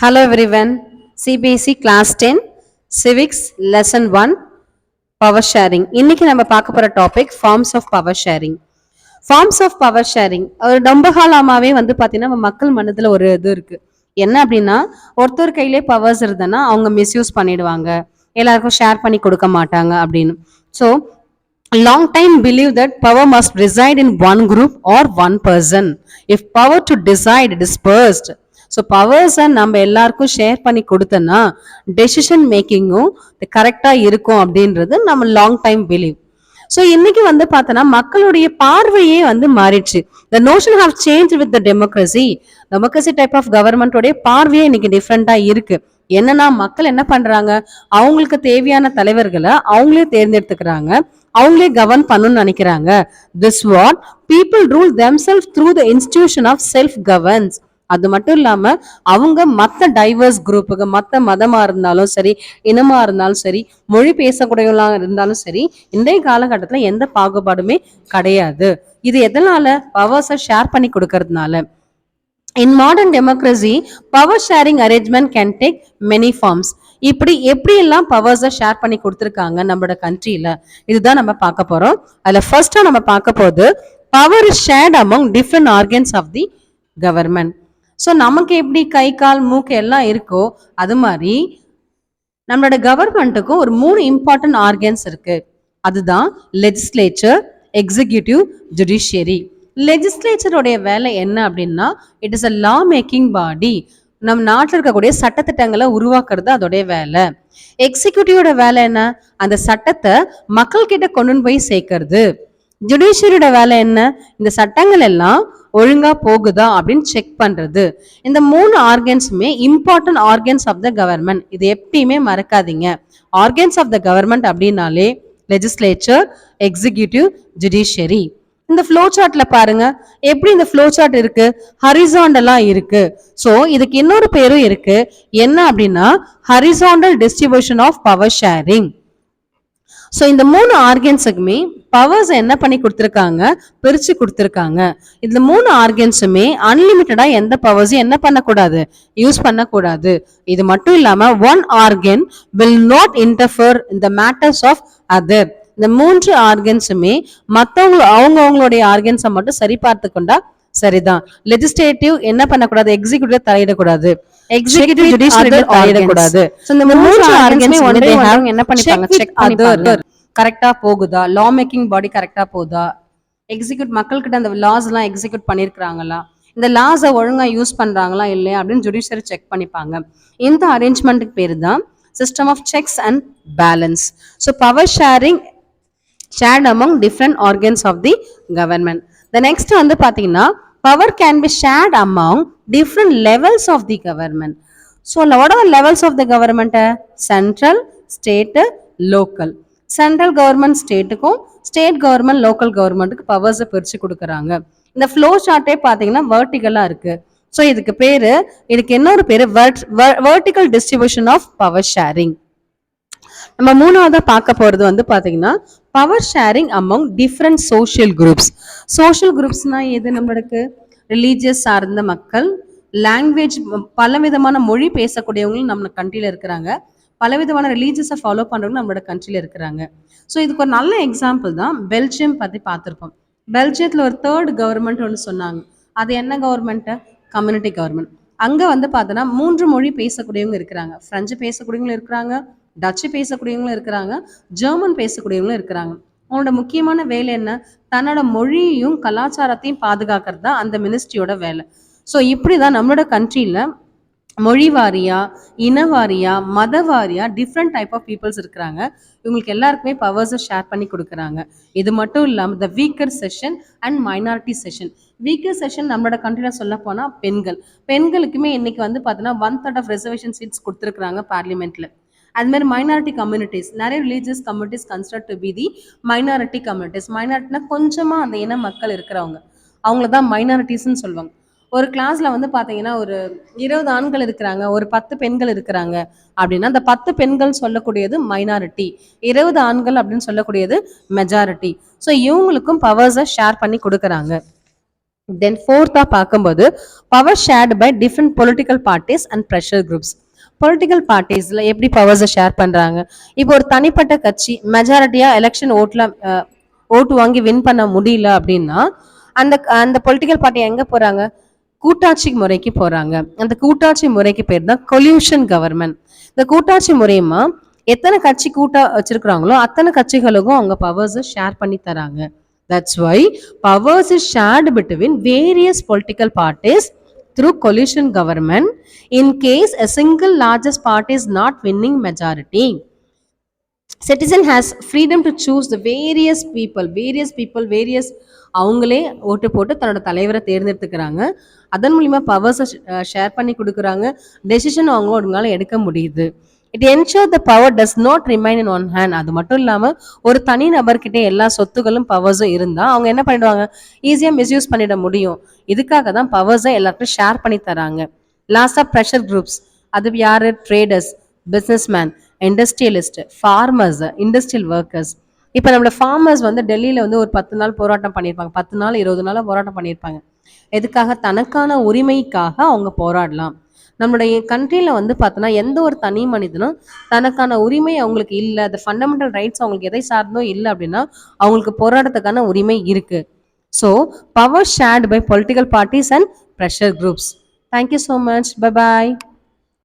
Hello everyone. CBSE Class 10 Civics Lesson 1 Power Sharing. இன்னைக்கு நம்ம பார்க்க போற topic Forms of Power Sharing. Forms of Power Sharing ஒரு ரொம்ப காலமாவே பாத்தீங்கன்னா நம்ம மக்கள் மனதுல ஒரு இது இருக்கு. என்ன அப்படின்னா ஒருத்தர் கையிலே பவர்ஸ் இருந்ததுன்னா அவங்க மிஸ்யூஸ் பண்ணிடுவாங்க, எல்லாருக்கும் ஷேர் பண்ணி கொடுக்க மாட்டாங்க அப்படின்னு. So long time believe that power must reside in one group or one person. If power to decide dispersed, so பவர்ஸை நம்ம எல்லாருக்கும் ஷேர் பண்ணி கொடுத்தோன்னா டெசிஷன் மேக்கிங்கும் கரெக்டாக இருக்கும் அப்படின்றது நம்ம லாங் டைம் பிலீவ். ஸோ இன்னைக்கு பார்த்தோன்னா மக்களுடைய பார்வையே மாறிடுச்சு. The notion have change with the democracy type of கவர்மெண்டோடைய பார்வையே இன்னைக்கு டிஃப்ரெண்டா இருக்கு. என்னன்னா மக்கள் என்ன பண்றாங்க, அவங்களுக்கு தேவையான தலைவர்களை அவங்களே தேர்ந்தெடுத்துக்கிறாங்க, அவங்களே கவர்ன் பண்ணணும்னு நினைக்கிறாங்க. This what people rule themself through the institution of self governance. அது மட்டும் இல்லாம அவங்க மத்த டைவர்ஸ் குரூப்புக்கு, மத்த மதமா இருந்தாலும் சரி, இனமா இருந்தாலும் சரி, மொழி பேசக்கூடியவங்களா இருந்தாலும் சரி, இன்றைய காலகட்டத்துல எந்த பாகுபாடுமே கிடையாது. இது எதனால? பவர்ஸை ஷேர் பண்ணி கொடுக்கறதுனால. In modern democracy power sharing arrangement can take many forms. இப்படி எப்படி எல்லாம் பவர்ஸை ஷேர் பண்ணி கொடுத்துருக்காங்க நம்மளோட கண்ட்ரியில, இதுதான் நம்ம பார்க்க போறோம். அதுல ஃபர்ஸ்டா நம்ம பார்க்க போது power is shared among different organs of the government. So நமக்கு எப்படி கை கால் மூக்கு எல்லாம் இருக்கோ அது மாதிரி நம்மளோட கவர்மெண்ட்டுக்கும் ஒரு 3 இம்பார்ட்டன்ட் ஆர்கன்ஸ் இருக்கு. அதுதான் லெஜிஸ்லேச்சர், எக்ஸிக்யூட்டிவ், ஜுடிஷியரி. லெஜிஸ்லேச்சருடைய வேலை என்ன அப்படின்னா, it is a law making பாடி. நம் நாட்டில் இருக்கக்கூடிய சட்டத்திட்டங்களை உருவாக்குறது அதோடைய வேலை. எக்ஸிக்யூட்டிவோட வேலை என்ன? அந்த சட்டத்தை மக்கள் கிட்ட கொண்டு போய் சேர்க்கறது. ஜுடிஷியரியோட வேலை என்ன? இந்த சட்டங்கள் எல்லாம் ஒழுங்கா போகுதா அப்படின்னு செக் பண்றது. இந்த 3 ஆர்கன்ஸுமே important organs of the government. இது எப்பயுமே மறக்காதீங்க. ஆர்கன்ஸ் ஆஃப் த கவர்மெண்ட் அப்படின்னாலே லெஜிஸ்லேச்சர், எக்ஸிக்யூட்டிவ், ஜுடிஷியரி. இந்த ஃப்ளோ சார்ட்ல பாருங்க எப்படி இந்த ஃப்ளோ சார்ட் இருக்கு, ஹரிசாண்டலா இருக்கு. ஸோ இதுக்கு இன்னொரு பேரும் இருக்கு. என்ன அப்படின்னா horizontal distribution of power sharing. So இந்த 3 ஆர்கன்ஸுக்குமே பவர்ஸ் என்ன பண்ணி கொடுத்துருக்காங்க, பிரிச்சு கொடுத்துருக்காங்க. இந்த 3 ஆர்கன்ஸுமே அன்லிமிட்டடா எந்த பவர்ஸையும் என்ன பண்ணக்கூடாது, யூஸ் பண்ணக்கூடாது. இது மட்டும் இல்லாம one organ will not interfere in the matters of other. இந்த 3 ஆர்கன்ஸுமே மற்றவங்க அவங்களுடைய ஆர்கன்ஸை மட்டும் சரி பார்த்து கொண்டா சரிதான். லெஜிஸ்லேட்டிவ் என்ன பண்ணக்கூடாது, எக்ஸிக்யூட்டிவ் தலையிடக்கூடாது, எக்ஸிக்யூட்டிவ் ஜுடிஷியரி தலையிடக்கூடாது. இந்த 3 ஆர்கன்ஸுமே என்ன பண்ணிப்பாங்க, செக் பண்ணிப்பாங்க கரெக்டா போகுதா, லா மேக்கிங் பாடி கரெக்டா போகுதா, எக்ஸிக்யூட் மக்கள்கிட்ட அந்த லாஸ் எல்லாம் எக்ஸிக்யூட் பண்ணிருக்காங்களா, இந்த லாஸை ஒழுங்கா யூஸ் பண்றாங்களா இல்லையா அப்படின்னு ஜுடிஷியரி செக் பண்ணிப்பாங்க. இந்த அரேஞ்ச்மெண்ட்டுக்கு பேரு தான் system of checks and balance. So power sharing shared among different organs of the government. The next பாத்தீங்கன்னா power can be shared among different levels of the government. So what are the levels of the government? Central, state, local. Central government ஸ்டேட்டுக்கும், state government local கவர்மெண்ட்டுக்கு பவர்ஸை பிரிச்சு கொடுக்குறாங்க. இந்த flow சார்ட்டே பாத்தீங்கன்னா வெர்டிகலா இருக்கு. So இதுக்கு இன்னொரு பேரு vertical distribution of power sharing. நம்ம மூணாவதா பார்க்க போறது பாத்தீங்கன்னா power sharing among different social groups. Social குரூப்ஸ்னா எது? நம்மளுக்கு ரிலீஜியஸ் சார்ந்த மக்கள், லாங்குவேஜ் பலவிதமான மொழி பேசக்கூடியவங்களும் நம்ம கண்ட்ரியில இருக்கிறாங்க, பலவிதமான ரிலீஜியஸை ஃபாலோ பண்றவங்க நம்மளோட கண்ட்ரியில இருக்கிறாங்க. ஸோ இதுக்கு ஒரு நல்ல எக்ஸாம்பிள் தான் பெல்ஜியம் பத்தி பார்த்துருப்போம். பெல்ஜியத்துல ஒரு 3rd கவர்மெண்ட் ஒன்று சொன்னாங்க. அது என்ன கவர்மெண்ட்? Community government. அங்க பார்த்தோன்னா 3 மொழி பேசக்கூடியவங்க இருக்கிறாங்க. பிரெஞ்சு பேசக்கூடியவங்களும் இருக்கிறாங்க, டச்சு பேசக்கூடியவங்களும் இருக்கிறாங்க, ஜெர்மன் பேசக்கூடியவங்களும் இருக்கிறாங்க. அவங்களோட முக்கியமான வேலை என்ன? தன்னோட மொழியையும் கலாச்சாரத்தையும் பாதுகாக்கிறது தான் அந்த மினிஸ்ட்ரியோட வேலை. ஸோ இப்படிதான் நம்மளோட கண்ட்ரியில மொழி வாரியா, இன வாரியா, மத வாரியா டிஃப்ரெண்ட் டைப் ஆஃப் பீப்புள்ஸ் இருக்கிறாங்க. இவங்களுக்கு எல்லாருக்குமே பவர்ஸை ஷேர் பண்ணி கொடுக்குறாங்க. இது மட்டும் இல்லாமல் த weaker session and minority session. Weaker session நம்மளோட கண்ட்ரியில் சொல்ல போனால் பெண்களுக்குமே இன்னைக்கு பார்த்தோன்னா 1/3 ஆஃப் ரிசர்வேஷன் சீட்ஸ் கொடுத்துருக்குறாங்க பார்லிமெண்ட்ல. அது மாதிரி மைனாரிட்டி கம்யூனிட்டிஸ், நிறைய religious communities consider to be the minority communities. மைனாரிட்டினா கொஞ்சமா அந்த இன மக்கள் இருக்கிறவங்க, அவங்கள தான் மைனாரிட்டிஸ்ன்னு சொல்லுவாங்க. ஒரு கிளாஸ்ல பாத்தீங்கன்னா ஒரு 20 ஆண்கள் இருக்கிறாங்க, ஒரு 10 பெண்கள் இருக்கிறாங்க அப்படின்னா அந்த 10 பெண்கள் சொல்லக்கூடியது மைனாரிட்டி, 20 ஆண்கள் அப்படின்னு சொல்லக்கூடியது மெஜாரிட்டி. ஸோ இவங்களுக்கும் பவர்ஸை ஷேர் பண்ணி கொடுக்குறாங்க. தென் ஃபோர்த்தா பார்க்கும்போது power shared by different political parties and pressure groups. Political பார்ட்டிஸ்ல எப்படி பவர்ஸை ஷேர் பண்றாங்க? இப்போ ஒரு தனிப்பட்ட கட்சி மெஜாரிட்டியா எலெக்ஷன் ஓட்டு வாங்கி வின் பண்ண முடியல அப்படின்னா அந்த அந்த பொலிட்டிக்கல் பார்ட்டி எங்க போறாங்க? கூட்டாட்சி முறைக்கு போறாங்க. அந்த கூட்டாட்சி முறைக்கு பேர் தான் கொல்யூஷன் கவர்மெண்ட். இந்த கூட்டாட்சி முறையமா எத்தனை கட்சி கூட்டா வச்சிருக்கிறாங்களோ அத்தனை கட்சிகளுக்கும் அவங்க பவர்ஸ் ஷேர் பண்ணி தராங்க. That's why powers is shared between various political parties through coalition government in case a single largest party is not winning majority. Citizen has freedom to choose the various அவங்களே ஓட்டு போட்டு தன்னோட தலைவரை தேர்ந்தெடுத்துக்கிறாங்க. அதன் மூலியமா பவர்ஸை share பண்ணி கொடுக்குறாங்க. டெசிஷன் அவங்களால எடுக்க முடியுது. It ensure the power does not remain in one hand. அது மட்டும் இல்லாம ஒரு தனி நபர்கிட்ட எல்லா சொத்துகளும் பவர்ஸும் இருந்தா அவங்க என்ன பண்ணிடுவாங்க? ஈஸியா மிஸ்யூஸ் பண்ணிட முடியும். இதுக்காக தான் பவர்ஸை எல்லாருக்கும் ஷேர் பண்ணி தராங்க. Last of pressure groups. அது யாரு? Traders, businessman, industrialist, farmers, industrial workers. இப்போ நம்மளோட ஃபார்மர்ஸ் வந்து டெல்லியில வந்து ஒரு 10 நாள் போராட்டம் பண்ணியிருப்பாங்க. 10 நாள் 20 நாள் போராட்டம் பண்ணியிருப்பாங்க. எதுக்காக? தனக்கான உரிமைக்காக அவங்க போராடலாம். நம்மளுடைய கண்ட்ரியில வந்து பார்த்தோன்னா எந்த ஒரு தனி மனிதனும் தனக்கான உரிமை அவங்களுக்கு இல்லை, அந்த ஃபண்டமெண்டல் ரைட்ஸ் அவங்களுக்கு எதை சார்ந்தோ இல்லை அப்படின்னா அவங்களுக்கு போராட்டத்துக்கான உரிமை இருக்கு. So power shared by political parties and pressure groups. Thank you so much. Bye bye.